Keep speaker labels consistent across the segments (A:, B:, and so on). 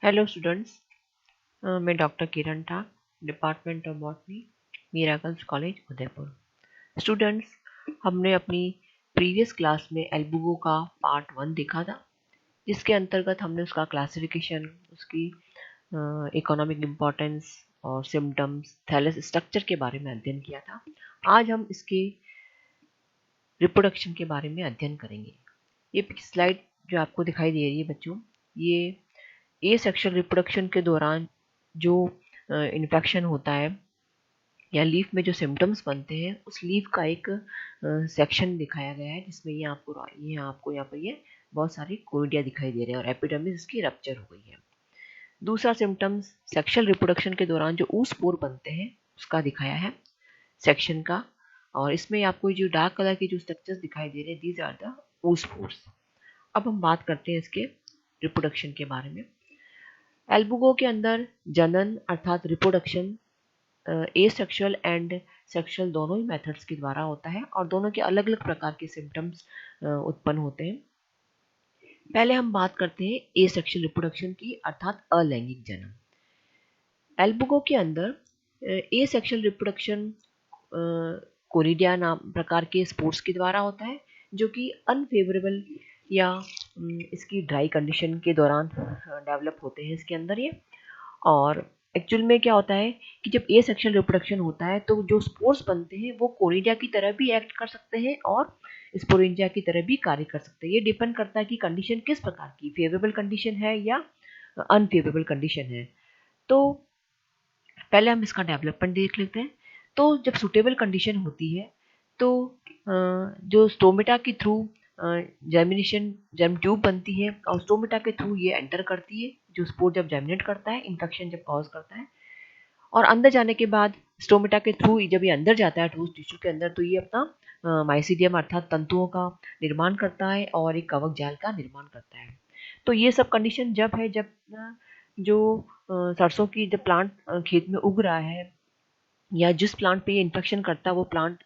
A: Hello students, मैं doctor Kiran Thak, department of botany, Meera girls college Udaipur. Students, हमने अपनी प्रीवियस क्लास में एल्बुगो का पार्ट 1 देखा था, जिसके अंतर्गत हमने उसका क्लासिफिकेशन, उसकी इकोनॉमिक इम्पोर्टेंस और सिम्टम्स, थैलेस स्ट्रक्चर के बारे में अध्ययन किया था। आज हम इसके रिप्रोडक्शन के बारे में अध्ययन करेंगे। ये स्लाइड जो आपको दिखाई दे रही है बच्चों, ये ए सेक्शुअल रिप्रोडक्शन के दौरान जो इन्फेक्शन होता है या लीफ में जो सिम्टम्स बनते हैं, उस लीफ का एक सेक्शन दिखाया गया है, जिसमें ये आपको यहाँ पर ये बहुत सारी कोरिडिया दिखाई दे रहे हैं और एपिडर्मिस इसकी रप्चर हो गई है। दूसरा सिम्टम्स सेक्शुअल रिप्रोडक्शन के दौरान जो ऊस्पोर बनते हैं उसका दिखाया है सेक्शन का, और इसमें आपको जो डार्क कलर के जो स्ट्रक्चर्स दिखाई दे रहे हैं, दीज आर द ऊस्पोर्स। अब हम बात करते हैं इसके रिप्रोडक्शन के बारे में। एल्बुगो के अंदर जनन अर्थात reproduction A sexual and sexual दोनों ही मेथड्स के द्वारा होता है और दोनों के अलग अलग प्रकार के सिम्टम्स उत्पन्न होते हैं। पहले हम बात करते हैं ए सेक्शुअल रिप्रोडक्शन की, अर्थात अलैंगिक जन्म। एल्बुगो के अंदर ए सेक्शुअल रिप्रोडक्शन कोरिडिया नाम प्रकार के स्पोर्स के द्वारा होता है, जो कि अनफेवरेबल या इसकी ड्राई कंडीशन के दौरान डेवलप होते हैं इसके अंदर ये। और एक्चुअल में क्या होता है कि जब ए सेक्शुअल रिप्रोडक्शन होता है तो जो स्पोर्स बनते हैं वो कोरिडिया की तरह भी एक्ट कर सकते हैं और स्पोरेंजिया की तरह भी कार्य कर सकते हैं। ये डिपेंड करता है कि कंडीशन किस प्रकार की, फेवरेबल कंडीशन है या अनफेवरेबल कंडीशन है। तो पहले हम इसका डेवलपमेंट देख लेते हैं। तो जब सुटेबल कंडीशन होती है तो जो स्टोमेटा के थ्रू जर्मिनेशन जर्म ट्यूब बनती है और स्टोमेटा के थ्रू ये एंटर करती है, जो स्पोर जब जर्मिनेट करता है, इन्फेक्शन जब कॉज करता है, और अंदर जाने के बाद स्टोमेटा के थ्रू जब ये अंदर जाता है ठोस टिश्यू के अंदर, तो ये अपना माइसीडियम अर्थात तंतुओं का निर्माण करता है और एक कवक जाल का निर्माण करता है। तो ये सब कंडीशन जब है जब जो सरसों की जब प्लांट खेत में उग रहा है या जिस प्लांट पे ये इन्फेक्शन करता है वो प्लांट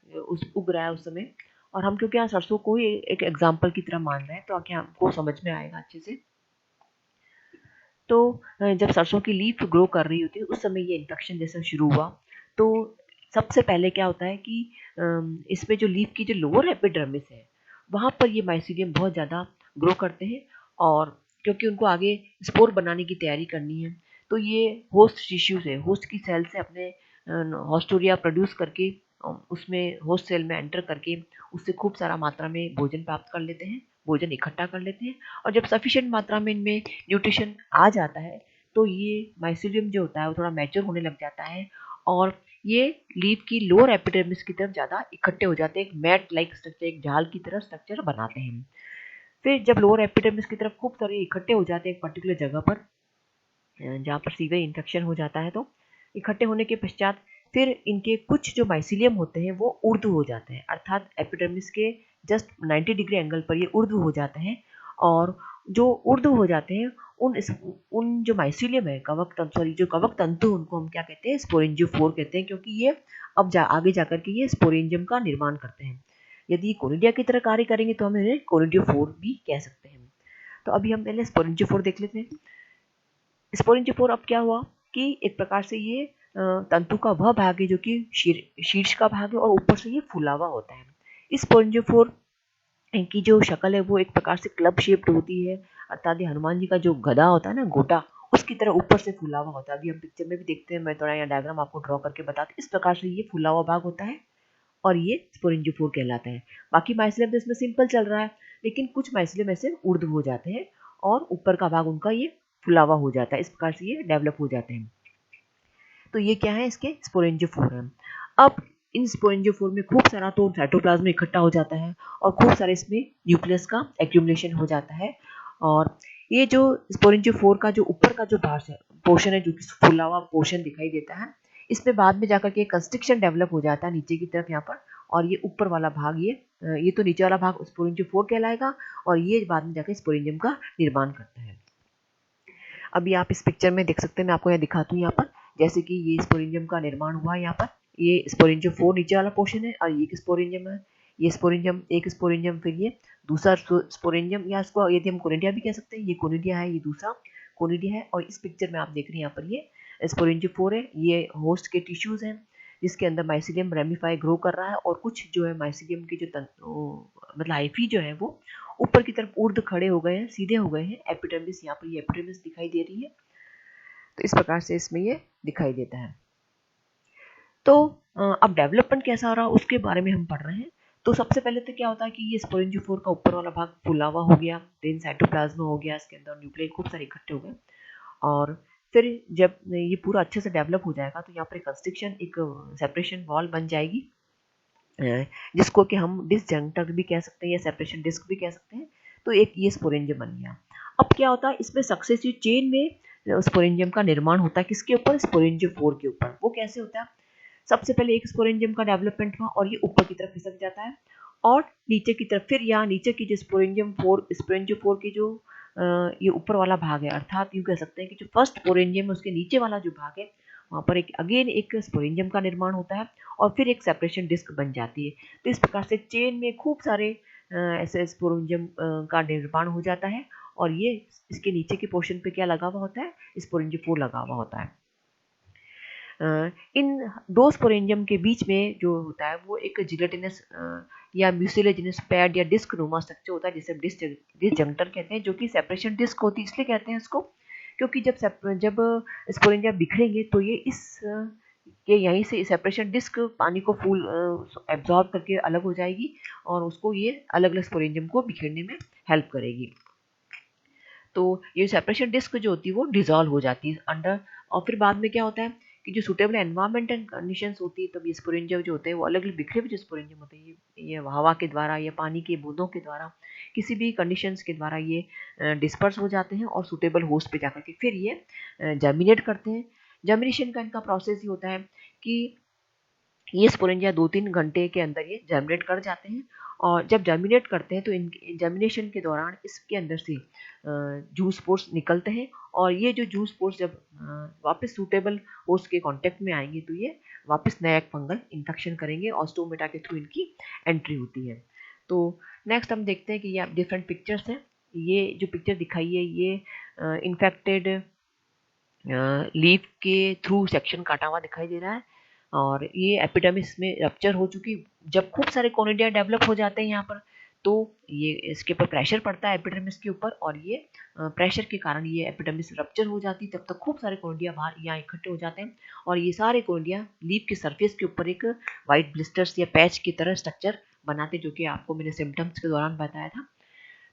A: उग रहा है उस समय, और हम क्योंकि यहाँ सरसों को ही एक एग्जाम्पल की तरह मान रहे हैं तो आगे हमको समझ में आएगा अच्छे से। तो जब सरसों की लीफ ग्रो कर रही होती है उस समय ये इन्फेक्शन जैसा शुरू हुआ, तो सबसे पहले क्या होता है कि इसमें जो लीफ की जो लोअर एपिडर्मिस है वहाँ पर ये माइसीडियम बहुत ज़्यादा ग्रो करते हैं, और क्योंकि उनको आगे स्पोर बनाने की तैयारी करनी है तो ये होस्ट टिश्यू से, होस्ट की सेल से अपने हॉस्टोरिया प्रोड्यूस करके उसमें होस्ट सेल में एंटर करके उससे खूब सारा मात्रा में भोजन प्राप्त कर लेते हैं, भोजन इकट्ठा कर लेते हैं। और जब सफिशिएंट मात्रा में इनमें न्यूट्रिशन आ जाता है तो ये माइसीडियम जो होता है वो थोड़ा मैच्योर होने लग जाता है और ये लीफ की लोअर एपिडर्मिस की तरफ ज़्यादा इकट्ठे हो जाते हैं, एक मैट लाइक स्ट्रक्चर, एक झाल की तरह स्ट्रक्चर बनाते हैं। फिर जब लोअर एपिडर्मिस की तरफ खूब सारे इकट्ठे हो जाते हैं एक पर्टिकुलर जगह पर जहाँ पर सीवियर इन्फेक्शन हो जाता है, तो इकट्ठे होने के पश्चात फिर इनके कुछ जो माइसीलियम होते हैं वो ऊर्ध्व हो जाते हैं, अर्थात एपिडर्मिस के जस्ट 90 डिग्री एंगल पर ये ऊर्ध्व हो जाते हैं। और जो ऊर्ध्व हो जाते हैं उन जो माइसीलियम है कवक तंतु, सॉरी जो कवक तंतु, उनको हम क्या कहते हैं, स्पोरेंजियोफोर कहते हैं, क्योंकि ये अब आगे जाकर के ये स्पोरेंजियम का निर्माण करते हैं। यदि कोरिडिया की तरह कार्य करेंगे तो हम इन्हें कोरिडियोफोर भी कह सकते हैं। तो अभी हम पहले स्पोरेंजियोफोर देख लेते हैं। स्पोरेंजियोफोर अब क्या हुआ कि एक प्रकार से ये तंतु का वह भाग है जो कि शीर्ष का भाग है और ऊपर से ये फूला हुआ होता है। इस स्पोरेंजियोफोर की जो शक्ल है वो एक प्रकार से क्लब शेप्ड होती है, अर्थात हनुमान जी का जो गदा होता है ना, गोटा, उसकी तरह ऊपर से फूला हुआ होता है। अभी हम पिक्चर में भी देखते हैं, मैं थोड़ा यहाँ डायग्राम आपको ड्रॉ करके बताती हूँ। इस प्रकार से ये फूला हुआ भाग होता है और ये स्पोरेंजियोफोर कहलाता है। बाकी माइसीलियम तो इसमें सिंपल चल रहा है, लेकिन कुछ माइसीलियम ऐसे ऊर्ध्व हो जाते हैं और ऊपर का भाग उनका ये फुला हुआ हो जाता है। इस प्रकार से ये डेवलप हो जाते हैं। तो ये क्या है, इसके स्पोरेंजियोफोर हैं। अब इन स्पोरेंजियोफोर में खूब सारा तो साइटोप्लाज्म में इकट्ठा हो जाता है और खूब सारे इसमें न्यूक्लियस का एक्यूमुलेशन हो जाता है। और ये जो स्पोरेंजियोफोर का जो ऊपर का जो भाग है, पोर्शन है, जो कि फुला हुआ पोर्शन दिखाई देता है, इसमें बाद में जाकर के कंस्ट्रिक्शन डेवलप हो जाता है नीचे की तरफ यहाँ पर, और ये ऊपर वाला भाग ये तो नीचे वाला भाग स्पोरेंजियोफोर कहलाएगा और ये बाद में जाकर स्पोरेंजियम का निर्माण करता है। अभी आप इस पिक्चर में देख सकते हैं, मैं आपको यहाँ दिखाती हूँ यहाँ पर, जैसे कि ये स्पोरेंजियम का निर्माण हुआ है यहाँ पर, ये स्पोरेंजियोफोर नीचे वाला पोर्शन है और ये एक स्पोरेंजियम है, ये स्पोरेंजियम, एक स्पोरेंजियम, फिर ये दूसरा स्पोरेंजियम, या इसको यदि हम कोनिडिया भी कह सकते हैं, ये कोनिडिया है, ये दूसरा कोनिडिया है। और इस पिक्चर में आप देख रहे हैं यहाँ पर ये स्पोरेंजियोफोर है, ये होस्ट के टिश्यूज हैं जिसके अंदर माइसीलियम रेमिफाई ग्रो कर रहा है, और कुछ जो है माइसीलियम के जो मतलब हाइफी जो है वो ऊपर की तरफ ऊर्ध्व खड़े हो गए हैं, सीधे हो गए हैं। एपिडर्मिस, यहाँ पर ये एपिडर्मिस दिखाई दे रही है। तो इस प्रकार से इसमें ये दिखाई देता है। तो अब डेवलपमेंट कैसा हो रहा है उसके बारे में हम पढ़ रहे हैं। तो सबसे पहले तो क्या होता है कि ये स्पोरेंजियोफोर का ऊपर वाला भाग फूला हुआ हो गया, देन साइटोप्लाज्म हो गया, इसके अंदर न्यूक्लियस खूब सारे इकट्ठे हो गए, और फिर जब ये पूरा अच्छे से डेवलप हो जाएगा तो यहाँ पर कंस्ट्रिक्शन, एक सेपरेशन वॉल बन जाएगी, जिसको कि हम डिसजंक्टर भी कह सकते हैं या सेपरेशन डिस्क भी कह सकते हैं। तो एक ये स्पोरेंजियम बन गया। अब क्या होता है, इसमें सक्सेसिव चेन में स्पोरेंजियम का निर्माण होता है। किसके ऊपर? स्पोरेंजियोफोर के ऊपर। वो कैसे होता है? सबसे पहले एक स्पोरेंजियम का डेवलपमेंट हुआ और ये ऊपर की तरफ खिसक जाता है, और नीचे की तरफ फिर यहाँ नीचे की जो स्पोरेंजियोफोर की जो ये ऊपर वाला भाग है, अर्थात यूँ कह सकते हैं कि जो फर्स्ट स्पोरेंजियम है उसके नीचे वाला जो भाग है वहाँ पर एक अगेन एक स्पोरेंजियम का निर्माण होता है, और फिर एक सेपरेशन डिस्क बन जाती है। तो इस प्रकार से चेन में खूब सारे ऐसे स्पोरेंजियम का निर्माण हो जाता है, और ये इसके नीचे के पोर्शन पे क्या लगा हुआ होता है? स्पोरेंजियोफोर लगा हुआ होता है। इन दो स्पोरेंजियम के बीच में जो होता है वो एक जिलेटिनस या म्यूसिलेजिनस पैड या डिस्क नुमा स्ट्रक्चर होता है, जिसे डिसजंक्टर कहते हैं, जो कि सेपरेशन डिस्क होती है। इसलिए कहते हैं इसको क्योंकि जब स्पोरेंजियम बिखरेंगे तो ये इस के यहीं से सेपरेशन डिस्क पानी को फुल एब्जॉर्ब करके अलग हो जाएगी, और उसको ये अलग अलग स्पोरेंजियम को बिखेरने में हेल्प करेगी। तो ये सेपरेशन डिस्क जो होती है वो डिजॉल्व हो जाती है अंडर, और फिर बाद में क्या होता है कि जो सुटेबल एनवायरमेंट एंड कंडीशंस होती है, तब ये स्पोरेंजियम जो होते हैं वो अलग अलग बिखरे हुए जो स्पोरेंजियम होते हैं ये हवा के द्वारा या पानी के बूंदों के द्वारा किसी भी कंडीशंस के द्वारा ये डिस्पर्स हो जाते हैं, और सुटेबल होस्ट पे जाकर के फिर ये जर्मिनेट करते हैं। जर्मिनेशन का इनका प्रोसेस ये होता है कि ये स्पोरेंजिया 2-3 घंटे के अंदर ये जर्मिनेट कर जाते हैं, और जब जर्मिनेट करते हैं तो इन जर्मिनेशन के दौरान इसके अंदर से जूस पोर्स निकलते हैं, और ये जो जूस पोर्स जब वापस सूटेबल होस्ट के कांटेक्ट में आएंगे तो ये वापस नया फंगल इन्फेक्शन करेंगे, और स्टोमेटा के थ्रू इनकी एंट्री होती है। तो नेक्स्ट हम देखते हैं कि ये डिफरेंट पिक्चर्स हैं। ये जो पिक्चर दिखाई है ये इन्फेक्टेड लीफ के थ्रू सेक्शन काटा हुआ दिखाई दे रहा है, और ये एपिडर्मिस में रप्चर हो चुकी। जब खूब सारे कोनिडिया डेवलप हो जाते हैं यहाँ पर, तो ये इसके ऊपर प्रेशर पड़ता है एपिडर्मिस के ऊपर, और ये प्रेशर के कारण ये एपिडर्मिस रप्चर हो जाती है। तब तक खूब सारे कोनिडिया बाहर यहाँ इकट्ठे हो जाते हैं, और ये सारे कोनिडिया लीफ के सरफेस के ऊपर एक वाइट ब्लिस्टर्स या पैच की तरह स्ट्रक्चर बनाते, जो कि आपको मैंने सिम्टम्स के दौरान बताया था।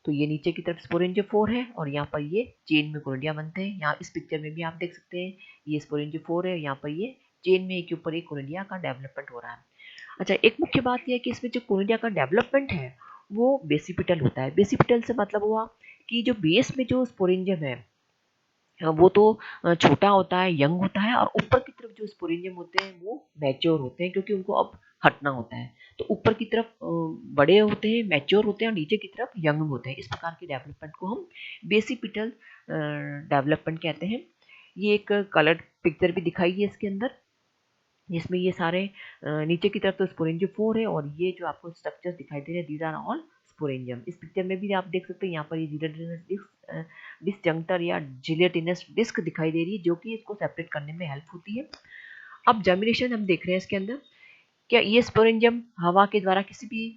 A: तो ये नीचे की तरफ स्पोरेंजियोफोर है, और यहाँ पर ये चेन में कोनिडिया बनते हैं। यहाँ इस पिक्चर में भी आप देख सकते हैं ये स्पोरेंजियोफोर है, यहाँ पर ये चेन में एक के ऊपर एक कोनिडिया का डेवलपमेंट हो रहा है। अच्छा, एक मुख्य बात यह है कि इसमें जो कोनिडिया का डेवलपमेंट है वो बेसिपिटल होता है। बेसिपिटल से मतलब हुआ कि जो बेस में जो स्पोरेंजियम है वो तो छोटा होता है, यंग होता है, और ऊपर की तरफ जो स्पोरेंजियम होते हैं वो मैच्योर होते हैं, क्योंकि उनको अब हटना होता है। तो ऊपर की तरफ बड़े होते हैं, मैच्योर होते हैं, और नीचे की तरफ यंग होते हैं। इस प्रकार के डेवलपमेंट को हम बेसिपिटल डेवलपमेंट कहते हैं। ये एक कलर्ड पिक्चर भी दिखाई है इसके अंदर, जिसमें ये सारे नीचे की तरफ तो स्पोरेंजियोफोर है, और ये जो आपको स्ट्रक्चर्स दिखाई दे रहे हैं दीज आर ऑल स्पोरेंजियम। इस पिक्चर में भी आप देख सकते हैं यहाँ पर ये जिलेटिनस डिस्जंक्टर या जिलेटिनस डिस्क दिखाई दे रही है, जो कि इसको सेपरेट करने में हेल्प होती है। अब जर्मिनेशन हम देख रहे हैं इसके अंदर। क्या ये स्पोरेंजियम हवा के द्वारा किसी भी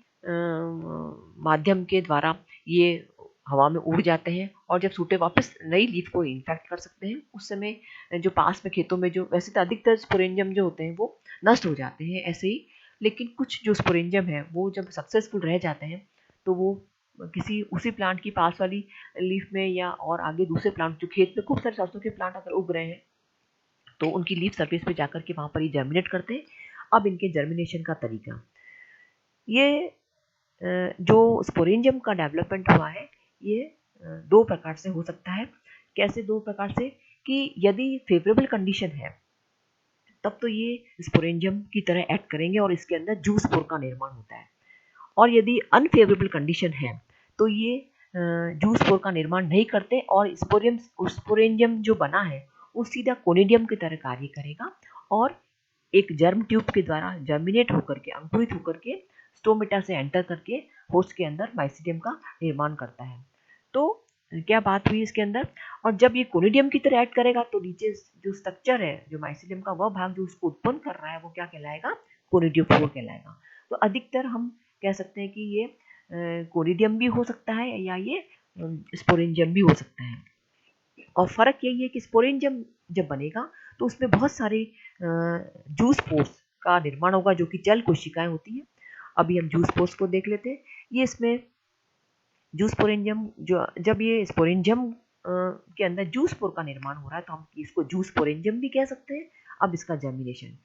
A: माध्यम के द्वारा ये हवा में उड़ जाते हैं, और जब सूटे वापस नई लीफ को इन्फेक्ट कर सकते हैं, उस समय जो पास में खेतों में जो वैसे तो अधिकतर स्पोरेंजियम जो होते हैं वो नष्ट हो जाते हैं ऐसे ही, लेकिन कुछ जो स्पोरेंजियम है वो जब सक्सेसफुल रह जाते हैं तो वो किसी उसी प्लांट की पास वाली लीफ में या और आगे दूसरे प्लांट, जो खेत में खूब सारे सरसों के प्लांट अगर उग रहे हैं तो उनकी लीफ सरफेस पे जाकर के वहां पर ही जर्मिनेट करते हैं। अब इनके जर्मिनेशन का तरीका, ये जो स्पोरेंजियम का डेवलपमेंट हुआ है ये दो प्रकार से हो सकता है। कैसे दो प्रकार से? कि यदि फेवरेबल कंडीशन है तब तो ये स्पोरेंजियम की तरह एक्ट करेंगे और इसके अंदर जूस स्पोर का निर्माण होता है, और यदि अनफेवरेबल कंडीशन है तो ये जूस स्पोर का निर्माण नहीं करते, और स्पोरेंजियम जो बना है वो सीधा कोनिडियम की तरह कार्य करेगा, और एक जर्म ट्यूब के द्वारा जर्मिनेट होकर के, अंकुरित होकर के स्टोमेटा से एंटर करके होस्ट के अंदर माइसीडियम का निर्माण करता है। तो क्या बात हुई इसके अंदर। और जब ये कोनिडियम की तरह एक्ट करेगा तो नीचे जो स्ट्रक्चर है जो माइसिलियम का, वह भाग जो उसको उत्पन्न कर रहा है वो क्या कहलाएगा, कोनिडियोफोर कहलाएगा। तो अधिकतर हम कह सकते हैं कि ये कोनिडियम भी हो सकता है या ये स्पोरेंजियम भी हो सकता है। और फर्क यही है कि स्पोरेंजियम जब बनेगा तो उसमें बहुत सारे जूस पोर्स का निर्माण होगा जो कि जल कोशिकाएं होती हैं। अभी हम जूस पोर्स को देख लेते हैं। ये इसमें जूस स्पोरेंजियम, जो जब ये स्पोरेंजियम के अंदर जूस पोर का निर्माण हो रहा है तो हम इसको जूस स्पोरेंजियम भी कह सकते हैं। अब इसका जर्मिनेशन,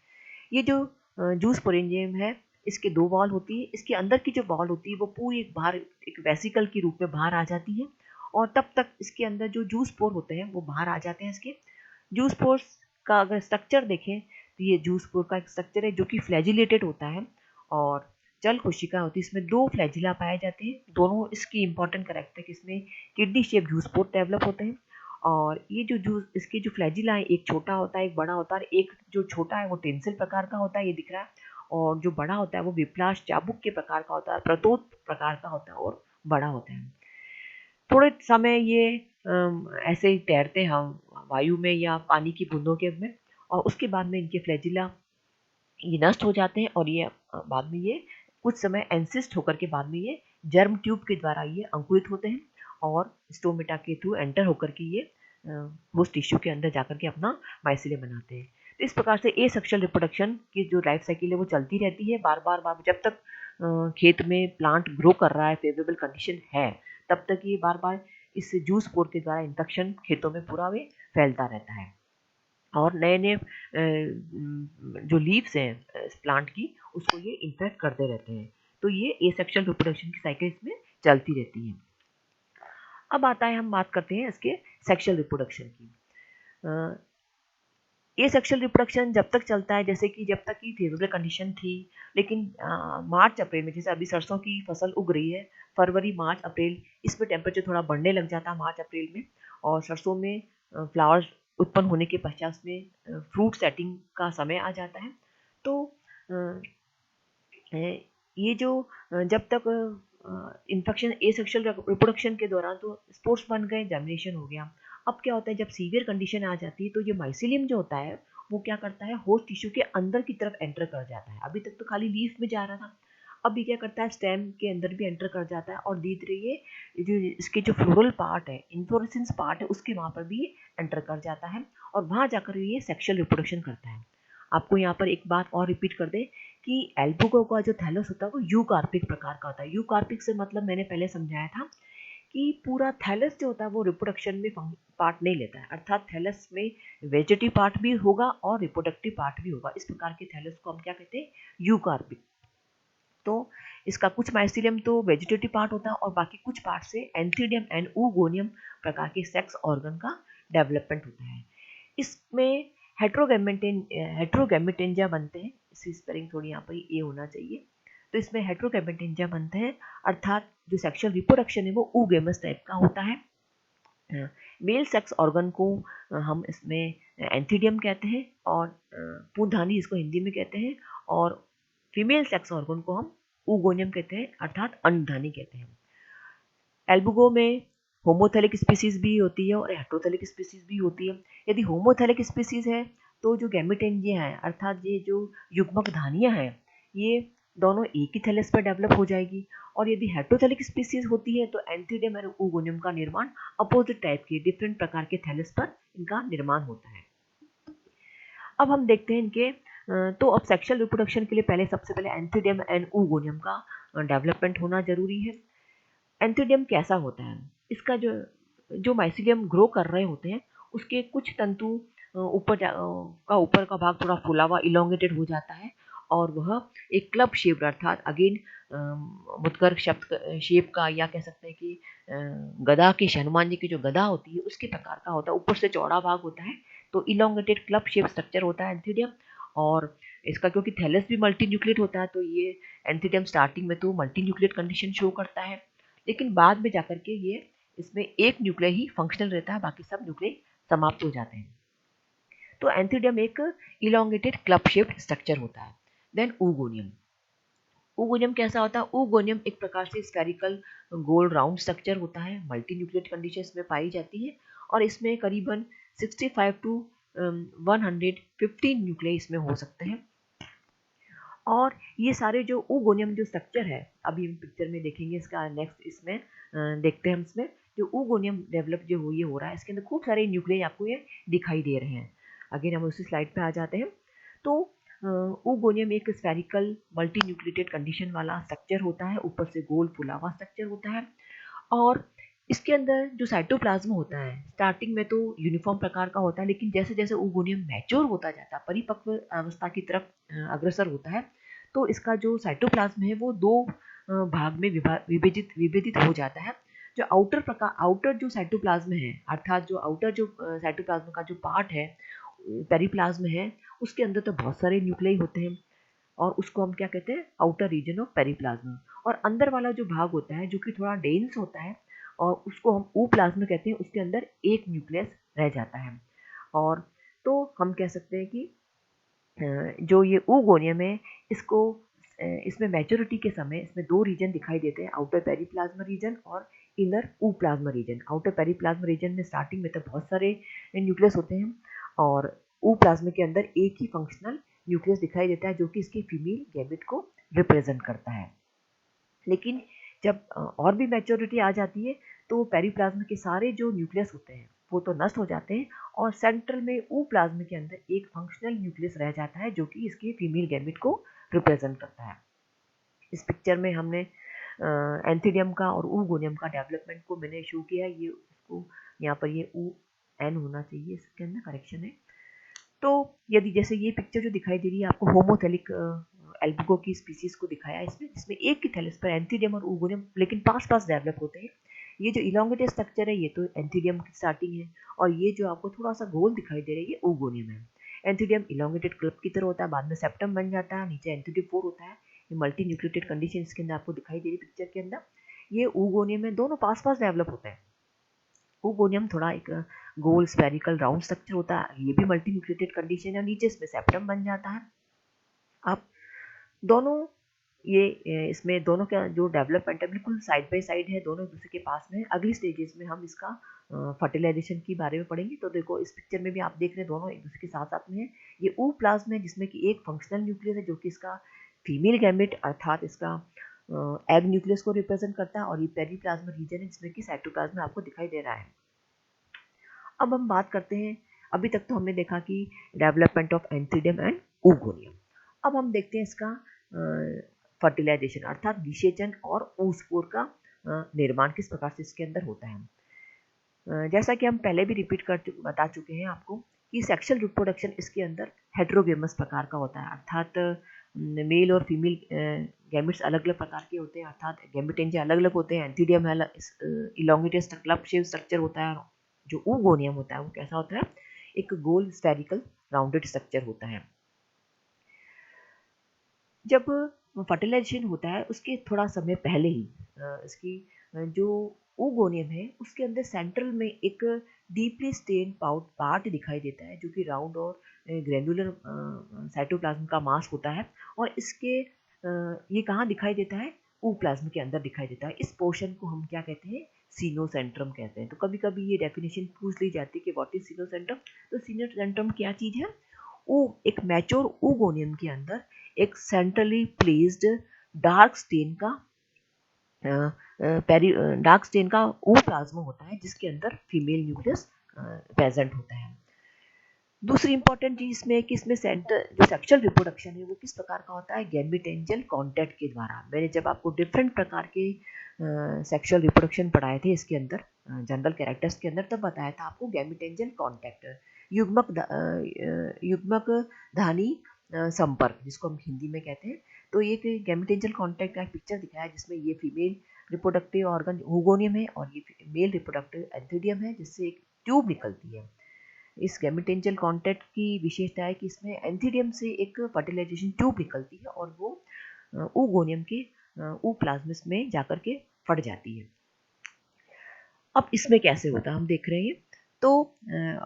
A: ये जो जूस स्पोरेंजियम है इसके दो वॉल होती है। इसके अंदर की जो वॉल होती है वो पूरी एक बाहर एक वेसिकल के रूप में बाहर आ जाती है और तब तक इसके अंदर जो जूस पोर होते हैं वो बाहर आ जाते हैं। इसके जूस पोर्स का अगर स्ट्रक्चर देखें तो ये जूस पोर का एक स्ट्रक्चर है जो कि फ्लैजिलेटेड होता है और जल कोशिका होती है। इसमें दो फ्लैजिला पाए जाते हैं। दोनों इसकी इंपॉर्टेंट करेक्टर इसमें किडनी शेप जूस पोर डेवलप होते हैं। और ये जो जूस इसके जो फ्लैजिला है, एक छोटा होता है एक बड़ा होता है। एक जो छोटा है वो टेंसिल प्रकार का होता है, ये दिख रहा है, और जो बड़ा होता है वो विप्लाश चाबुक के प्रकार का होता है, प्रतोद प्रकार का होता है और बड़ा होता है। थोड़े समय ये ऐसे ही तैरते हैं वायु में या पानी की बूंदों के में, और उसके बाद में इनके फ्लैजिला ये नष्ट हो जाते हैं और ये बाद में ये कुछ समय एंसिस्ट होकर के बाद में ये जर्म ट्यूब के द्वारा ये अंकुरित होते हैं और स्टोमेटा के थ्रू एंटर होकर के ये होस्ट टिश्यू के अंदर जाकर के अपना माइसिलियम बनाते हैं। तो इस प्रकार से ए सेक्सुअल रिप्रोडक्शन की जो लाइफ साइकिल है वो चलती रहती है बार बार जब तक खेत में प्लांट ग्रो कर रहा है, फेवरेबल कंडीशन है, तब तक ये बार बार इस जूस पोर के द्वारा इन्फेक्शन खेतों में पूरा वे फैलता रहता है और नए नए जो लीव्स हैं प्लांट की उसको ये इन्फेक्ट करते रहते हैं। तो ये एसेक्सुअल रिप्रोडक्शन की साइकिल इसमें चलती रहती है। अब आता है, हम बात करते हैं इसके सेक्सुअल रिप्रोडक्शन की। ये सेक्सुअल रिप्रोडक्शन जब तक चलता है, जैसे कि जब तक की फेवरेबल कंडीशन थी, लेकिन मार्च अप्रैल में, जैसे अभी सरसों की फसल उग रही है, फरवरी मार्च अप्रैल इसमें टेम्परेचर थोड़ा बढ़ने लग जाता है मार्च अप्रैल में, और सरसों में फ्लावर्स उत्पन्न होने के पश्चात में फ्रूट सेटिंग का समय आ जाता है। तो ये जो जब तक इन्फेक्शन एसेक्सुअल रिप्रोडक्शन के दौरान तो स्पोर्स बन गए, जर्मिनेशन हो गया। अब क्या होता है, जब सीवियर कंडीशन आ जाती है तो ये माइसिलियम जो होता है वो क्या करता है, होस्ट टिश्यू के अंदर की तरफ एंटर कर जाता है। अभी तक तो खाली लीफ में जा रहा था, अब ये क्या करता है, स्टेम के अंदर भी एंटर कर जाता है और धीरे धीरे ये जो इसके जो फ्लोरल पार्ट है, इन्फ्लोरेसेंस पार्ट है, उसके वहाँ पर भी एंटर कर जाता है और वहाँ जाकर ये सेक्सुअल रिप्रोडक्शन करता है। आपको यहाँ पर एक बात और रिपीट कर दे कि एल्बुगो का जो थैलस होता है वो यूकार्पिक प्रकार का होता है। यूकार्पिक से मतलब मैंने पहले समझाया था कि पूरा थैलस जो होता है वो रिप्रोडक्शन में पार्ट नहीं लेता है, अर्थात थैलस में वेजिटेटिव पार्ट भी होगा और रिप्रोडक्टिव पार्ट भी होगा। इस प्रकार के थैलस को हम क्या कहते हैं, यूकार्पिक। तो इसका कुछ माइसिलियम तो वेजिटेटिव पार्ट होता है और बाकी कुछ पार्ट से एंथीडियम एंड ऊगोनियम प्रकार के सेक्स ऑर्गन का डेवलपमेंट होता है। इसमें हेट्रोगैमेटेंजा बनते हैं। इसकी स्पेलिंग थोड़ी यहाँ पर ए होना चाहिए। तो इसमें हेट्रोगैमेटेंजा बनते हैं, अर्थात जो सेक्सुअल रिप्रोडक्शन है वो ऊगेमस टाइप का होता है। मेल सेक्स ऑर्गन को हम इसमें एंथीडियम कहते हैं और पूधानी इसको हिंदी में कहते हैं, और फीमेल सेक्स ऑर्गन को हम ऊगोनियम कहते हैं, अर्थात अंडधानी कहते हैं। एल्बुगो में होमोथेलिक स्पीसीज भी होती है और हेट्रोथेलिक स्पीसीज भी होती है। यदि होमोथेलिक स्पीसीज है तो जो गैमेटेंजिया है, अर्थात ये जो युग्मक धानियां हैं, ये दोनों एक ही थैलस पर डेवलप हो जाएगी। और यदि हेट्रोथेलिक स्पीसीज होती है तो एंथीडियम और ऊगोनियम का निर्माण अपोजिट टाइप के डिफरेंट प्रकार के थैलस पर इनका निर्माण होता है। अब हम देखते हैं इनके तो अब सेक्सुअल रिप्रोडक्शन के लिए पहले सबसे पहले एंथीडियम एंड ऊगोनियम का डेवलपमेंट होना जरूरी है। एंथीडियम कैसा होता है, इसका जो जो माइसिलियम ग्रो कर रहे होते हैं उसके कुछ तंतु ऊपर का भाग थोड़ा फूला हुआ इलोंगेटेड हो जाता है और वह एक क्लब शेप, अर्थात अगेन मुद्गर शब्द शेप का, या कह सकते हैं कि गदा के, हनुमान जी की जो गदा होती है उसके प्रकार का होता है। ऊपर से चौड़ा भाग होता है तो इलोंगेटेड क्लब शेप स्ट्रक्चर होता है एंथीडियम। और इसका क्योंकि थैलस भी मल्टी न्यूक्लिएट होता है तो ये एंथीडियम स्टार्टिंग में तो मल्टी न्यूक्लिएट कंडीशन शो करता है, लेकिन बाद में जाकर के ये इसमें एक न्यूक्लियर ही फंक्शनल रहता है, बाकी सब न्यूक्लियर समाप्त हो जाते हैं। तो एंथीडियम एक इलोंगेटेड क्लब शेप्ड स्ट्रक्चर होता है। देन ऊगोनियम, oogonia कैसा होता है? oogonia एक प्रकार से स्फेरिकल गोल राउंड स्ट्रक्चर होता है, मल्टी न्यूक्लिएट कंडीशन में पाई जाती है और इसमें करीबन 65 टू 115 न्यूक्लियाई इसमें हो सकते हैं। और ये सारे जो oogonia जो स्ट्रक्चर है, अभी हम पिक्चर में देखेंगे इसका नेक्स्ट, इसमें देखते हैं हम इसमें जो oogonia डेवलप जो ये हो रहा है, इसके अंदर खूब सारे न्यूक्लियाई आपको ये दिखाई दे रहे हैं। अगेन हम उसी स्लाइड पे आ जाते हैं। तो oogonia एक स्फेरिकल मल्टी न्यूक्लिएटेड कंडीशन वाला स्ट्रक्चर होता है, ऊपर से गोल फुला हुआ स्ट्रक्चर होता है और इसके अंदर जो साइटोप्लाज्म होता है स्टार्टिंग में तो यूनिफॉर्म प्रकार का होता है, लेकिन जैसे जैसे oogonia मैच्योर होता जाता है, परिपक्व अवस्था की तरफ अग्रसर होता है, तो इसका जो साइटोप्लाज्म है वो दो भाग में विभाजित विभेदित हो जाता है। जो आउटर जो साइटोप्लाज्म है, अर्थात जो आउटर जो साइटोप्लाज्म का जो पार्ट है, पेरिप्लाज्म है, उसके अंदर तो बहुत सारे न्यूक्लियाई होते हैं और उसको हम क्या कहते हैं? Outer region of periplasm. और अंदर वाला जो भाग होता है जो कि थोड़ा डेंस होता है और उसको हम ऊप्लाज्म कहते हैं, उसके अंदर एक न्यूक्लियस रह जाता है। और तो हम कह सकते हैं कि जो ये oogonia है इसको इसमें मैच्योरिटी के समय इसमें दो रीजन दिखाई देते हैं, आउटर पेरिप्लाज्म रीजन और इनर ऊप्लाज्म रीजन। आउटर पेरिप्लाज्म रीजन में स्टार्टिंग में तो बहुत सारे न्यूक्लियस होते हैं और ऊप्लाज्म के अंदर एक ही फंक्शनल न्यूक्लियस दिखाई देता है जो कि इसकी फीमेल गैमेट को रिप्रेजेंट करता है। लेकिन जब और भी मैच्योरिटी आ जाती है तो पेरिप्लाज्म के सारे जो न्यूक्लियस होते हैं वो तो नष्ट हो जाते हैं और सेंट्रल में ooप्लाज्म के अंदर एक फंक्शनल न्यूक्लियस रह जाता है जो कि इसकी फीमेल गैमेट को रिप्रेजेंट करता है। इस पिक्चर में हमने एंथिडियम का और oogonia का डेवलपमेंट को मैंने शो किया है। ये उसको यहाँ पर ये UN होना चाहिए, इसके अंदर करेक्शन है। तो यदि जैसे ये पिक्चर जो दिखाई दे रही है आपको होमोथेलिक एल्बुको की स्पीसीज को दिखाया है इसमें, जिसमें एक की थैलस पर एंथिडियम और oogonia लेकिन पास पास डेवलप होते हैं। ये जो इलोंगेटेड स्ट्रक्चर है ये तो एंथिडियम की स्टार्टिंग है और ये जो आपको थोड़ा सा गोल दिखाई दे रहा है ये oogonia है। एंथिडियम इलोंगेटेड क्लब की तरह होता है, बाद में सेप्टम बन जाता है, नीचे एंथिडियोफोर होता है। ये मल्टी न्यूक्लिएटेड कंडीशन इसके अंदर आपको दिखाई दे रही है पिक्चर के अंदर। ये oogonia में दोनों पास पास डेवलप होते हैं। oogonia थोड़ा एक गोल स्फेरिकल राउंड स्ट्रक्चर होता है, ये भी मल्टी न्यूक्लिएटेड कंडीशन है, नीचे इसमें सेप्टम बन जाता है। अब दोनों ये इसमें दोनों का जो डेवलपमेंट है बिल्कुल साइड बाय साइड है, दोनों एक दूसरे के पास में। अगली स्टेजेस में हम इसका फर्टिलाइजेशन के बारे में पढ़ेंगे। तो देखो इस पिक्चर में भी आप देख रहे हैं दोनों एक दूसरे के साथ साथ में है। ये ooप्लाज्म है जिसमें कि एक फंक्शनल न्यूक्लियस है जो कि इसका फीमेल गैमेट अर्थात इसका एग न्यूक्लियस को रिप्रेजेंट करता है और ये पेरिप्लाज्म रीजन है जिसमें कि साइटोप्लाज्म आपको दिखाई दे रहा है। अब हम बात करते हैं, अभी तक तो हमने देखा कि डेवलपमेंट ऑफ एंथिडियम एंड oogonia। अब हम देखते हैं इसका फर्टिलाइजेशन अर्थात निषेचन और oospore का निर्माण किस प्रकार से इसके अंदर होता है। जैसा कि हम पहले भी रिपीट बता चुके हैं आपको कि सेक्सुअल रिप्रोडक्शन इसके अंदर हेटेरोगेमस प्रकार का होता है, अर्थात मेल और फीमेल गैमेट्स अलग अलग प्रकार के होते हैं, अर्थात गैमेटेंजे अलग अलग होते हैं। एंथिडियम है इलोंगेटेड क्लब शेप स्ट्रक्चर होता है, जो oogonia होता है वो कैसा होता है? एक गोल स्फेरिकल राउंडेड स्ट्रक्चर होता है। जब फर्टिलाइजेशन होता है उसके थोड़ा समय पहले ही इसकी जो oogonia है उसके अंदर सेंट्रल में एक डीपली स्टेन पार्ट दिखाई देता है जो कि राउंड और ग्रेनुलर साइटोप्लाज्म का मास होता है और इसके ये कहाँ दिखाई देता है? ooप्लाज्म के अंदर दिखाई देता है। इस पोर्शन को हम क्या कहते हैं? सीनोसेंट्रम कहते हैं। तो कभी कभी ये डेफिनेशन पूछ ली जाती है कि व्हाट इज सीनोसेंट्रम। तो सीनोसेंट्रम क्या चीज है? एक मैच्योर oogonia के अंदर एक सेंट्रली प्लेस्ड डार्क स्टेन का डार्क स्टेन का ooप्लाज्म होता है जिसके अंदर फीमेल न्यूक्लियस प्रेजेंट होता है। दूसरी इंपॉर्टेंट चीज इसमें है कि इसमें सेंटर जो सेक्सुअल रिप्रोडक्शन है वो किस प्रकार का होता है? गैमेटेंजियल कांटेक्ट के द्वारा। मैंने जब आपको डिफरेंट प्रकार के सेक्सुअल रिप्रोडक्शन पढ़ाए थे इसके अंदर जनरल कैरेक्टर्स के अंदर, तब बताया था आपको गैमेटेंजियल कांटेक्ट युग्मक धानी संपर्क जिसको हम हिंदी में कहते हैं। तो ये गैमेटेंजियल कांटेक्ट का एक पिक्चर दिखाया है जिसमें ये फीमेल रिप्रोडक्टिव ऑर्गन oogonia है और ये मेल रिप्रोडक्टिव एंथिडियम है जिससे एक ट्यूब निकलती है। इस गैमेटेंजियल कांटेक्ट की विशेषता है कि इसमें एंथिडियम से एक फर्टिलाइजेशन ट्यूब निकलती है और वो oogonia के ooप्लाज्मिस में जाकर के फट जाती है। अब इसमें कैसे होता है हम देख रहे हैं। तो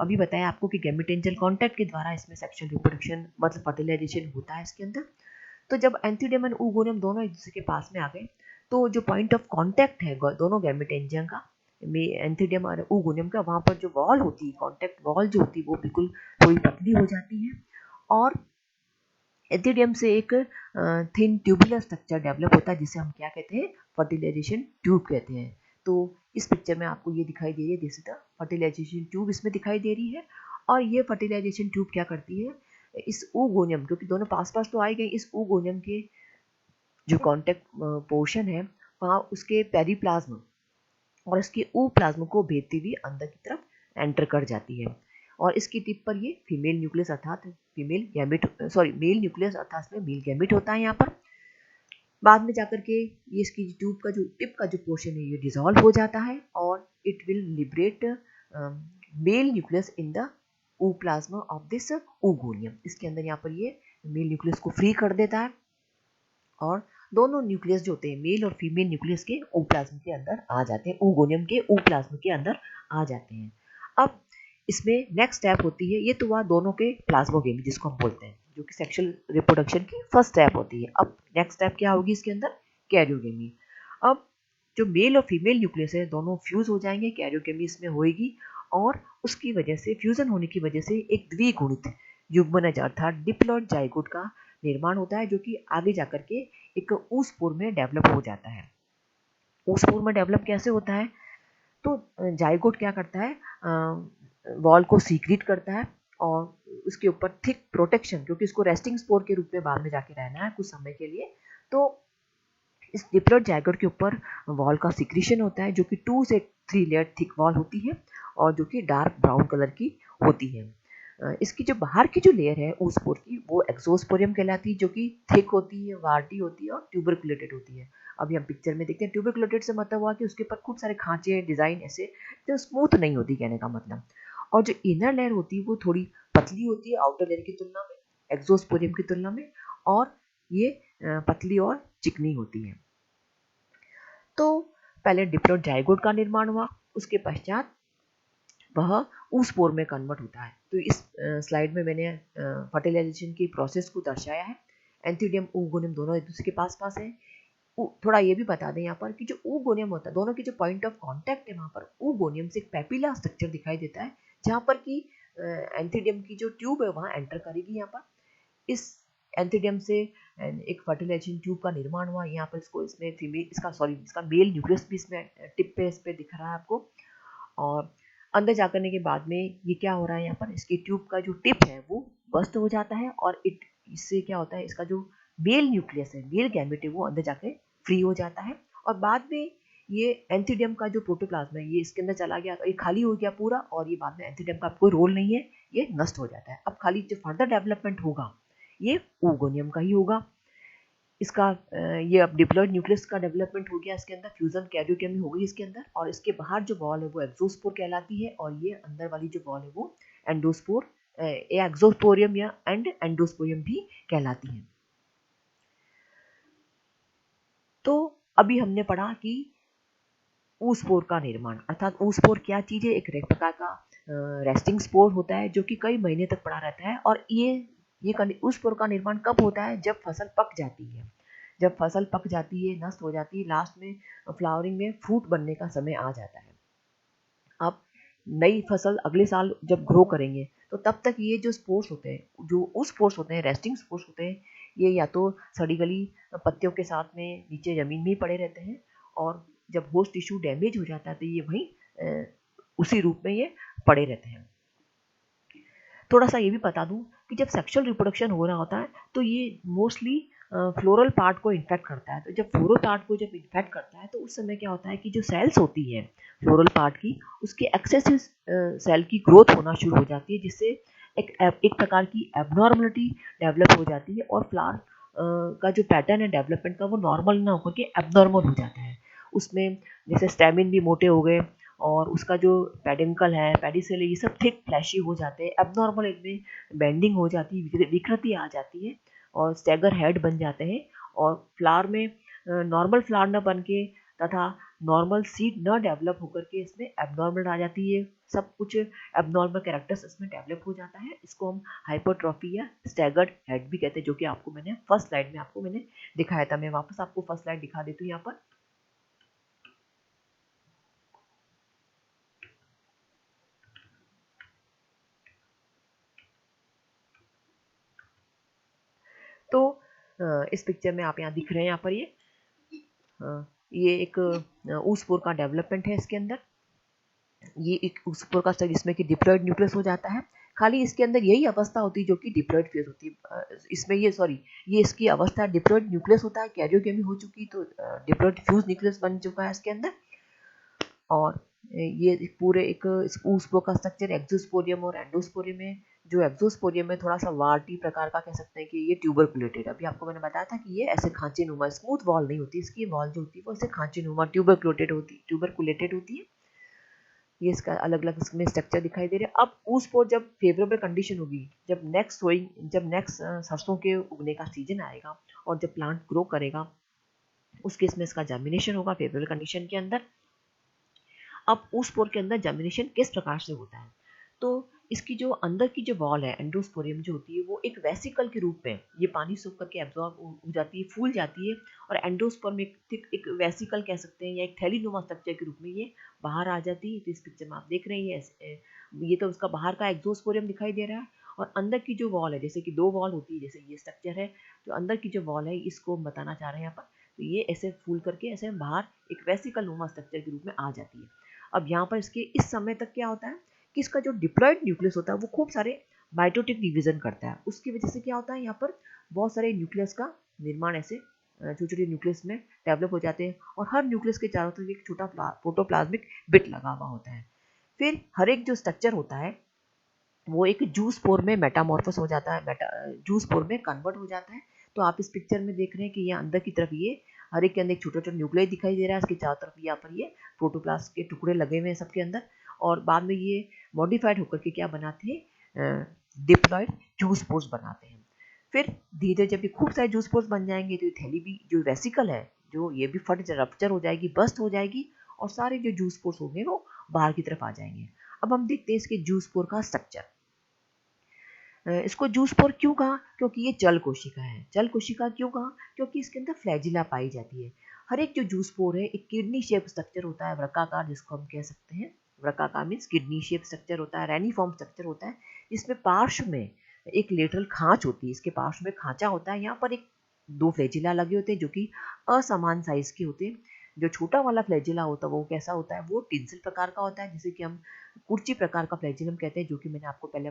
A: अभी बताया आपको कि गैमेटेंजियल कांटेक्ट के द्वारा इसमें सेक्सुअल रिप्रोडक्शन मतलब फर्टिलाइजेशन होता है इसके अंदर। तो जब एंथीडियम और oogonia दोनों एक दूसरे के पास में आ गए, तो जो पॉइंट ऑफ कांटेक्ट है दोनों गैमेटेंजियम का, एंथीडियम और oogonia का, वहां पर जो वॉल होती है, कांटेक्ट वॉल जो होती है, वो बिल्कुल थोड़ी पतली हो जाती है और एंथीडियम से एक थिन ट्यूबुलर स्ट्रक्चर डेवलप होता है जिसे हम क्या कहते हैं, फर्टिलाइजेशन ट्यूब कहते हैं। तो इस पिक्चर में आपको ये दिखाई दे रही है, this is the fertilisation tube इसमें दिखाई दे रही है। और ये फर्टिलाइजेशन ट्यूब क्या करती है, इस oogonia, क्योंकि दोनों पास पास तो आए गए, इस oogonia के जो कॉन्टेक्ट पोर्शन है वहाँ उसके पेरीप्लाज्म और इसके ooप्लाज्म को भेजती हुई अंदर की तरफ एंटर कर जाती है। और इसकी टिप पर ये फीमेल न्यूक्लियस अर्थात female gamete, sorry mail nucleus अर्थात इसमें मेल गैमेट होता है यहाँ पर। बाद में जाकर के ये इसकी ट्यूब का जो टिप का जो पोर्शन है ये डिसॉल्व हो जाता है और it will liberate male nucleus in the ooplasm of this oogonia। इसके अंदर यहाँ पर ये मेल न्यूक्लियस को फ्री कर देता है और दोनों न्यूक्लियस जो होते हैं मेल और फीमेल न्यूक्लियस के ooप्लाज्म के अंदर आ जाते हैं, oogonia के ooप्लाज्म के अंदर आ जाते हैं। अब इसमें नेक्स्ट स्टेप होती है, ये तो हुआ दोनों के प्लाज्मोगेमी जिसको हम बोलते हैं, जो कि सेक्सुअल रिप्रोडक्शन की फर्स्ट स्टेप होती है। अब नेक्स्ट स्टेप क्या होगी इसके अंदर, कैरियोगेमी। अब जो मेल और फीमेल न्यूक्लियस है दोनों फ्यूज हो जाएंगे, कैरियोगेमी इसमें होएगी और उसकी वजह से, फ्यूजन होने की वजह से एक द्विगुणित युग्मनज अर्थात डिप्लॉइड जाइगोट का निर्माण होता है, जो कि आगे जाकर के एक ऊस्पोर में डेवलप हो जाता है। ऊस्पोर में डेवलप कैसे होता है, तो जाइगोट क्या करता है, वॉल को सीक्रेट करता है और उसके ऊपर थिक प्रोटेक्शन, क्योंकि इसको रेस्टिंग स्पोर के रूप में बाद में जाके रहना है कुछ समय के लिए, तो इस डिप्लॉइड जाइगोट के ऊपर वॉल का सिक्रीशन होता है जो कि 2 से 3 लेयर थिक वॉल होती है और जो कि डार्क ब्राउन कलर की होती है। इसकी जो बाहर की जो लेयर है oospore की, वो एक्सोस्पोरियम कहलाती है, जो कि थिक होती है, वार्टी होती है और ट्यूबरकुलेटेड होती है। अभी हम पिक्चर में देखते हैं, ट्यूबरकुलेटेड से मतलब हुआ कि उसके ऊपर खूब सारे खांचे डिजाइन ऐसे, जो स्मूथ नहीं होती कहने का मतलब। और जो इनर लेयर होती है वो थोड़ी पतली होती है आउटर लेयर की तुलना में, एक्सोस्पोरियम की तुलना में, और ये पतली और चिकनी होती है। तो पहले डिप्लॉइड जाइगोट का निर्माण हुआ, उसके पश्चात वह oospore में कन्वर्ट होता है। तो इस स्लाइड में मैंने फर्टिलाइजेशन की प्रोसेस को दर्शाया है। एंथीडियम oogonia दोनों एक दूसरे के पास पास है। थोड़ा ये भी बता दें यहाँ पर कि जो oogonia होता है, दोनों के जो पॉइंट ऑफ कांटेक्ट है वहाँ पर oogonia से एक पेपिला स्ट्रक्चर दिखाई देता है, जहाँ पर कि एंथीडियम की जो ट्यूब है वहाँ एंटर करेगी। यहाँ पर इस एंथीडियम से एक फर्टिलाइजेशन ट्यूब का निर्माण हुआ। यहाँ पर इसमें फीमेल, इसका मेल न्यूक्लियस भी इसमें टिप पे इस पे दिख रहा है आपको। और अंदर जा करने के बाद में ये क्या हो रहा है, यहाँ पर इसकी ट्यूब का जो टिप है वो बस्ट हो जाता है और इससे क्या होता है, इसका जो मेल न्यूक्लियस है, मेल गैमेट है, वो अंदर जाके फ्री हो जाता है और बाद में ये एंथीडियम का जो प्रोटोप्लाज्म है ये इसके अंदर चला गया, तो ये खाली हो गया पूरा और ये बाद में एंथीडियम का कोई रोल नहीं है, ये नष्ट हो जाता है। अब खाली जो फर्दर डेवलपमेंट होगा ये oogonia का ही होगा। इसका ये अब डिप्लॉइड न्यूक्लियस का डेवलपमेंट हो गया, इसके अंदर फ्यूजन कैरियोकेमी हो गई इसके अंदर, और इसके बाहर जो वॉल है वो एक्सोस्पोर कहलाती है और ये अंदर वाली जो वॉल है वो एंडोस्पोर या एक्सोस्पोरियम या एंडोस्पोरियम भी कहलाती है। तो अभी हमने पढ़ा कि oospore का निर्माण, अर्थात oospore क्या चीज है, एक प्रकार का रेस्टिंग स्पोर होता है जो कि कई महीने तक पड़ा रहता है। और ये oospore का निर्माण कब होता है, जब फसल पक जाती है। जब फसल पक जाती है, नष्ट हो जाती है, लास्ट में फ्लावरिंग में फ्रूट बनने का समय आ जाता है। अब नई फसल अगले साल जब ग्रो करेंगे तो तब तक ये जो स्पोर्स होते हैं, जो उस स्पोर्स होते हैं, रेस्टिंग स्पोर्स होते हैं, ये या तो सड़ी गली पत्तियों के साथ में नीचे जमीन में ही पड़े रहते हैं और जब होस्ट टिश्यू डैमेज हो जाता है तो ये वहीं उसी रूप में ये पड़े रहते हैं। थोड़ा सा ये भी बता दूं कि जब सेक्सुअल रिप्रोडक्शन हो रहा होता है तो ये मोस्टली फ्लोरल पार्ट को इन्फेक्ट करता है। तो जब फ्लोरल पार्ट को जब इन्फेक्ट करता है तो उस समय क्या होता है कि जो सेल्स होती है फ्लोरल पार्ट की, उसकी एक्सेसिव सेल की ग्रोथ होना शुरू हो जाती है, जिससे एक प्रकार की एबनॉर्मलिटी डेवलप हो जाती है और फ्लावर का जो पैटर्न है डेवलपमेंट का वो नॉर्मल ना होकर के एबनॉर्मल हो जाता है। उसमें जैसे स्टेमिन भी मोटे हो गए और उसका जो पेडिंकल है, पेडिसेल है, ये सब थिक फ्लैशी हो जाते हैं, एबनॉर्मल इनमें बेंडिंग हो जाती है, विकृति आ जाती है और स्टैगर हेड बन जाते हैं और फ्लावर में नॉर्मल फ्लावर न बन के तथा नॉर्मल सीड न डेवलप होकर के इसमें एबनॉर्मल आ जाती है, सब कुछ एबनॉर्मल कैरेक्टर्स इसमें डेवलप हो जाता है। इसको हम हाइपरट्रॉफी या स्टैगर्ड हेड भी कहते हैं, जो कि आपको मैंने फर्स्ट स्लाइड में आपको मैंने दिखाया था। मैं वापस आपको फर्स्ट स्लाइड दिखा देती हूँ यहाँ पर। तो इस पिक्चर में आप यहाँ दिख रहे हैं, यहाँ पर ये एक ऊसपोर का डेवलपमेंट है। इसके अंदर ये एक ऊसपोर का स्टेज जिसमें कि डिप्लॉयड न्यूक्लियस हो जाता है। खाली इसके अंदर यही अवस्था होती है जो कि डिप्लॉयड फेज होती है। इसमें ये इसकी अवस्था डिप्लॉयड न्यूक्लियस होता है, कैरियोकेमी हो चुकी तो डिप्लॉयड फ्यूज न्यूक्लियस बन चुका है इसके अंदर। और ये पूरे एक ऊसपोर का स्ट्रक्चर एक्सोस्पोरियम और एंडोस्पोरियम में, जो एक्सोस्पोरियम में थोड़ा सा वार्टी प्रकार का कह सकते हैं कि ये ट्यूबरकुलेटेड। अभी आपको मैंने बताया था कि ये ऐसे खांचे नुमा, स्मूथ वॉल नहीं होती इसकी, वॉल जो होती है वो ऐसे खांचे नुमा ट्यूबरकुलेटेड होती है। ये इसका अलग अलग इसमें स्ट्रक्चर दिखाई दे रहा है। अब ऊसपोर जब फेवरेबल कंडीशन होगी, जब नेक्स्ट सरसों के उगने का सीजन आएगा और जब प्लांट ग्रो करेगा, उस केस में इसका जर्मिनेशन होगा फेवरेबल कंडीशन के अंदर। अब उस स्पोर के अंदर जर्मिनेशन किस प्रकार से होता है, तो इसकी जो अंदर की जो वॉल है एंडोस्पोरियम जो होती है वो एक वेसिकल के रूप में ये पानी सोख करके एब्जॉर्ब हो जाती है, फूल जाती है। और एंडोस्पर्म एक वेसिकल कह सकते हैं या एक थैलीनुमा स्ट्रक्चर के रूप में ये बाहर आ जाती है। तो इस पिक्चर में आप देख रहे हैं ये तो उसका बाहर का एक्सोस्पोरियम दिखाई दे रहा है। और अंदर की जो वॉल है, जैसे कि दो वॉल होती है, जैसे ये स्ट्रक्चर है, तो अंदर की जो वॉल है इसको हम बताना चाह रहे हैं यहाँ पर। तो ये ऐसे फूल करके ऐसे बाहर एक वेसिकल नुमा स्ट्रक्चर के रूप में आ जाती है। अब यहाँ पर इसके इस समय तक क्या होता है कि इसका जो डिप्लॉयड न्यूक्लियस होता है वो खूब सारे माइटोटिक डिवीजन करता है। उसकी वजह से क्या होता है, यहाँ पर बहुत सारे न्यूक्लियस का निर्माण ऐसे छोटे छोटे न्यूक्लियस में डेवलप हो जाते हैं। और हर न्यूक्लियस के चारों तरफ एक छोटा प्रोटोप्लाज्मिक बिट लगा हुआ होता है। फिर हर एक जो स्ट्रक्चर होता है वो एक जूस पोर में मेटामॉर्फस हो जाता है, जूस पोर में कन्वर्ट हो जाता है। तो आप इस पिक्चर में देख रहे हैं कि ये अंदर की तरफ ये हर एक के अंदर एक छोटा छोटा न्यूक्लियस दिखाई दे रहा है, इसके चारों तरफ यहाँ पर ये प्रोटोप्लास्ट के टुकड़े लगे हुए हैं सबके अंदर। और बाद में ये मॉडिफाइड होकर के क्या बनाते हैं, डिप्लॉयड जूस पोर्स बनाते हैं। फिर धीरे धीरे जब ये खूब सारे जूस पोर्स बन जाएंगे तो ये थैली भी जो वेसिकल है जो ये भी रप्चर हो जाएगी, बस्ट हो जाएगी, और सारे जो जूस पोर्स होंगे वो बाहर की तरफ आ जाएंगे। अब हम देखते हैं इसके जूस पोर का स्ट्रक्चर। इसको जूस पोर क्यों कहा, क्योंकि ये जल कोशिका है। जल कोशिका क्यों कहा, क्योंकि इसके अंदर फ्लैजिला पाई जाती है। हर एक जो जूस पोर है एक किडनी शेप स्ट्रक्चर होता है, वृक्काकार जिसको हम कह सकते हैं। वृक्काकार मीन्स किडनी शेप स्ट्रक्चर होता है, रेनिफॉर्म स्ट्रक्चर होता है, जिसमें पार्श्व में एक लेटरल खांच होती है। इसके पार्श्व में खांचा होता है, यहाँ पर एक दो फ्लैजिला लगे होते हैं जो कि असमान साइज के होते हैं। जो छोटा वाला फ्लैजिला होता है वो कैसा होता है, वो टिंसिल प्रकार का होता है, जिसे कि हम कुर्ची प्रकार का फ्लैजिलम कहते हैं, जो कि मैंने आपको पहले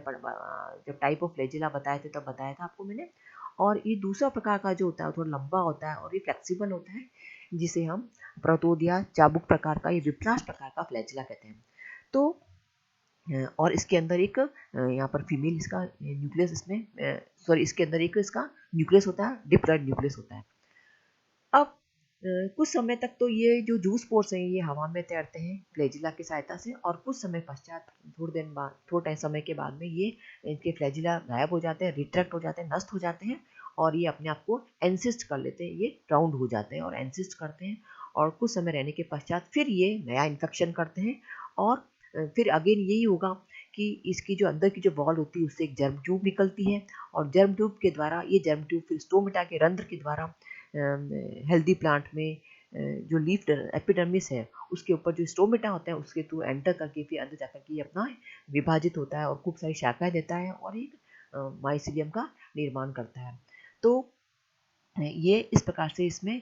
A: जब टाइप ऑफ फ्लैजिला बताए थे तब बताया था आपको मैंने। और ये दूसरा प्रकार का जो होता है वो थोड़ा लंबा होता है और ये फ्लेक्सिबल होता है, जिसे हम प्रतोद या चाबुक प्रकार का, ये विप्लाश प्रकार का फ्लैजिला कहते हैं। तो और इसके अंदर एक यहाँ पर फीमेल इसका न्यूक्लियस इसमें सॉरी इसके अंदर एक इसका न्यूक्लियस होता है, डिप्लॉयड न्यूक्लियस होता है। अब कुछ समय तक तो ये जो जूस पोर्स हैं ये हवा में तैरते हैं फ्लैजिला की सहायता से, और कुछ समय पश्चात थोड़े समय के बाद में ये इनके फ्लैजिला गायब हो जाते हैं, रिट्रैक्ट हो जाते हैं, नष्ट हो जाते हैं, और ये अपने आप को एनसिस्ट कर लेते हैं, ये राउंड हो जाते हैं और एनसिस्ट करते हैं। और कुछ समय रहने के पश्चात फिर ये नया इन्फेक्शन करते हैं। और फिर अगेन यही होगा कि इसकी जो अंदर की जो वॉल होती है उससे एक जर्म ट्यूब निकलती है, और जर्म ट्यूब के द्वारा ये जर्म ट्यूब फिर स्टोमेटा के रंध्र के द्वारा हेल्दी प्लांट में जो लीफ एपिडर्मिस है उसके ऊपर जो स्टोमेटा होता है उसके थ्रू एंटर करके फिर अंदर जाकर के अपना विभाजित होता है और खूब सारी शाखाएं देता है और एक माइसीलियम का निर्माण करता है। तो ये इस प्रकार से इसमें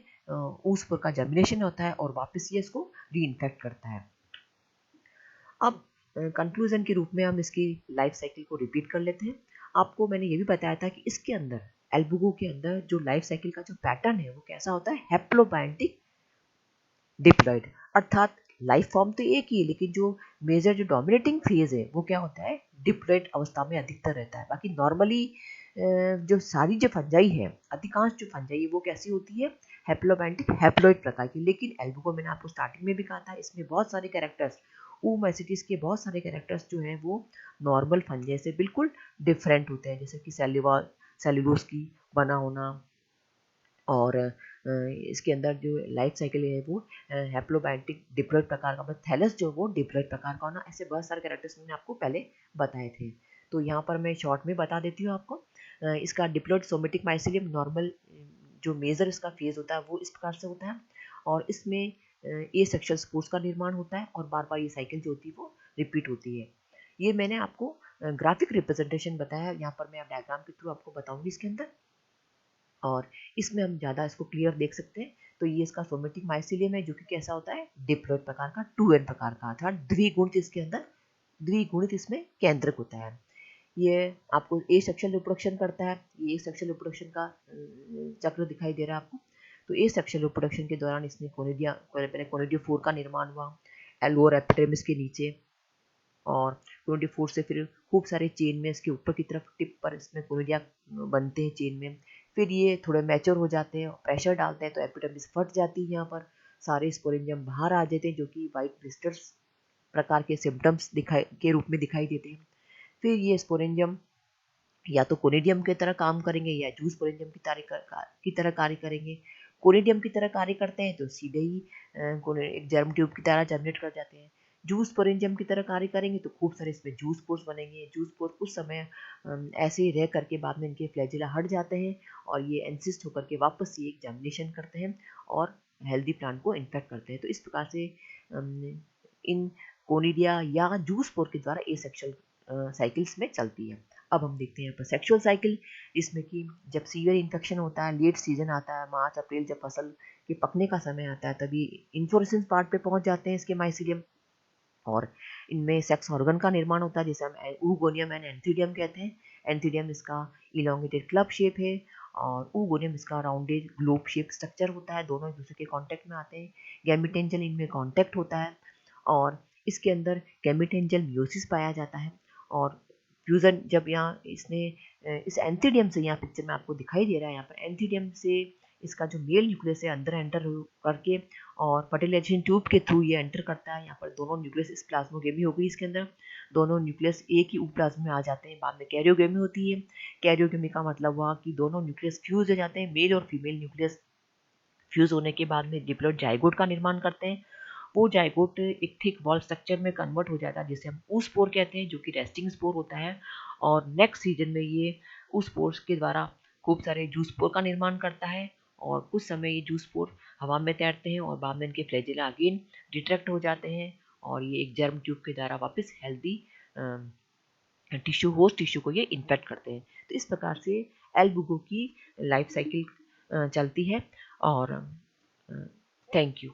A: ऊसपुर का जर्मिनेशन होता है और वापस ये इसको रीइन्फेक्ट करता है। अब कंक्लूजन के रूप में हम इसकी लाइफ साइकिल को रिपीट कर लेते हैं। आपको मैंने ये भी बताया था कि इसके अंदर एल्बुगो के अंदर जो लाइफ साइकिल का जो पैटर्न है वो कैसा होता है, हैप्लोबायंटिक डिप्लॉयड, अर्थात लाइफ फॉर्म तो एक ही है लेकिन जो मेजर जो डोमिनेटिंग फेज है वो क्या होता है, डिप्लॉयड अवस्था में अधिकतर रहता है। बाकी नॉर्मली जो सारी जो फंजाई है, अधिकांश जो फंजाई है वो कैसी होती है, हैप्लोबायंटिक हैप्लॉइड प्रकार की। लेकिन एल्बुगो मैंने आपको स्टार्टिंग में भी कहा था इसमें बहुत सारे कैरेक्टर्स, ओमाइसिटीज के बहुत सारे कैरेक्टर्स जो हैं वो नॉर्मल फंजाई से बिल्कुल डिफरेंट होते हैं, जैसे कि सेल्यूलोज की बना होना, और इसके अंदर जो लाइफ साइकिल है वो हैप्लोबायोटिक डिप्लॉयड प्रकार का, थैलस जो वो डिप्लॉयड प्रकार का होना, ऐसे बहुत सारे कैरेक्टर्स मैंने आपको पहले बताए थे। तो यहाँ पर मैं शॉर्ट में बता देती हूँ आपको। इसका डिप्लॉयड सोमेटिक माइसिलियम नॉर्मल जो मेजर इसका फेज होता है वो इस प्रकार से होता है, और इसमें ए सेक्शुअल स्पोर्स का निर्माण होता है और बार बार ये साइकिल जो होती है वो रिपीट होती है। ये मैंने आपको ग्राफिक रिप्रेजेंटेशन बताया, यहाँ पर मैं डायग्राम के थ्रू आपको बताऊंगी इसके अंदर, और इसमें हम ज़्यादा इसको क्लियर देख सकते हैं। तो ये इसका सोमेटिक माइसिलियम है जो कि कैसा होता है, डिप्लॉयड प्रकार का, 2n प्रकार का, अर्थात द्विगुणित, इसके अंदर द्विगुणित इसमें केंद्रक होता है। ये आपको ए सेक्शुअल रिप्रोडक्शन करता है, ये सेक्शुअल रिप्रोडक्शन का चक्र दिखाई दे रहा है आपको। तो ए सेक्शुअल रिप्रोडक्शन के दौरान इसमें कोनिडियोफोर का निर्माण हुआ लोअर एपिडर्मिस के नीचे, और कोनिडियोफोर से फिर खूब सारे चेन में इसके ऊपर की तरफ टिप पर इसमें कोनिडिया बनते हैं चेन में। फिर ये थोड़े मैच्योर हो जाते हैं, प्रेशर डालते हैं तो एपिडर्मिस फट जाती है, यहाँ पर सारे स्पोरेंजियम बाहर आ जाते हैं जो कि वाइट ब्लिस्टर्स प्रकार के सिम्टम्स दिखाई के रूप में दिखाई देते हैं। फिर ये स्पोरेंजियम या तो कोनिडियम की तरह काम करेंगे या जूस स्पोरेंजियम की तरह कार्य करेंगे। कोनिडियम की तरह कार्य करते हैं तो सीधे ही एक जर्म ट्यूब की तरह जर्मिनेट कर जाते हैं। जूस स्पोरेंजियम की तरह कार्य करेंगे तो खूब सारे इसमें जूस पोर्स बनेंगे। जूस पोर्स कुछ समय ऐसे ही रह करके बाद में इनके फ्लैजिला हट जाते हैं और ये एंसिस्ट होकर के वापस ये एक जर्मिनेशन करते हैं और हेल्दी प्लांट को इन्फेक्ट करते हैं। तो इस प्रकार से इन कोनिडिया या जूस पोर के द्वारा एसेक्सुअल साइकिल्स में चलती है। अब हम देखते हैं यहाँ पर सेक्सुअल साइकिल, इसमें कि जब सीवियर इन्फेक्शन होता है, लेट सीजन आता है, मार्च अप्रैल, जब फसल के पकने का समय आता है, तभी इन्फ्लोरेसेंस पार्ट पे पहुंच जाते हैं इसके माइसिलियम, और इनमें सेक्स ऑर्गन का निर्माण होता है जिसे हम ऊगोनियम एंड एंथीडियम कहते हैं। एंथीडियम इसका इलोंगेटेड क्लब शेप है और ऊगोनियम इसका राउंडेड ग्लोब शेप स्ट्रक्चर होता है, दोनों एक दूसरे के कांटेक्ट में आते हैं। गैमेटेंजल इनमें कांटेक्ट होता है और इसके अंदर गैमेटेंजल मियोसिस पाया जाता है, और फ्यूजन जब यहाँ इसने इस एंथीडियम से, यहाँ पिक्चर में आपको दिखाई दे रहा है, यहाँ पर एंथीडियम से इसका जो मेल न्यूक्लियस है अंदर एंटर करके और फर्टिलाइजेशन ट्यूब के थ्रू ये एंटर करता है। यहाँ पर दोनों न्यूक्लियस, इस प्लाज्मोगेमी हो गई इसके अंदर, दोनों न्यूक्लियस एक ही उपप्लाज्म में आ जाते हैं। बाद में कैरियोगेमी होती है। कैरियोगेमी का मतलब हुआ कि दोनों न्यूक्लियस फ्यूज हो जाते हैं, मेल और फीमेल न्यूक्लियस फ्यूज होने के बाद में डिप्लॉयड जाइगोट का निर्माण करते हैं। वो जाइगोट एक थिक वॉल स्ट्रक्चर में कन्वर्ट हो जाता है जिसे हम ऊ स्पोर कहते हैं, जो कि रेस्टिंग स्पोर होता है, और नेक्स्ट सीजन में ये ऊ स्पोर्स के द्वारा खूब सारे जूस स्पोर का निर्माण करता है, और कुछ समय ये जूस स्पोर हवा में तैरते हैं और बाद में इनके फ्लैजिला अगेन डिट्रैक्ट हो जाते हैं और ये एक जर्म ट्यूब के द्वारा वापस हेल्दी टिश्यू, होस्ट टिश्यू को ये इन्फेक्ट करते हैं। तो इस प्रकार से एल्बुगो की लाइफ साइकिल चलती है। और थैंक यू।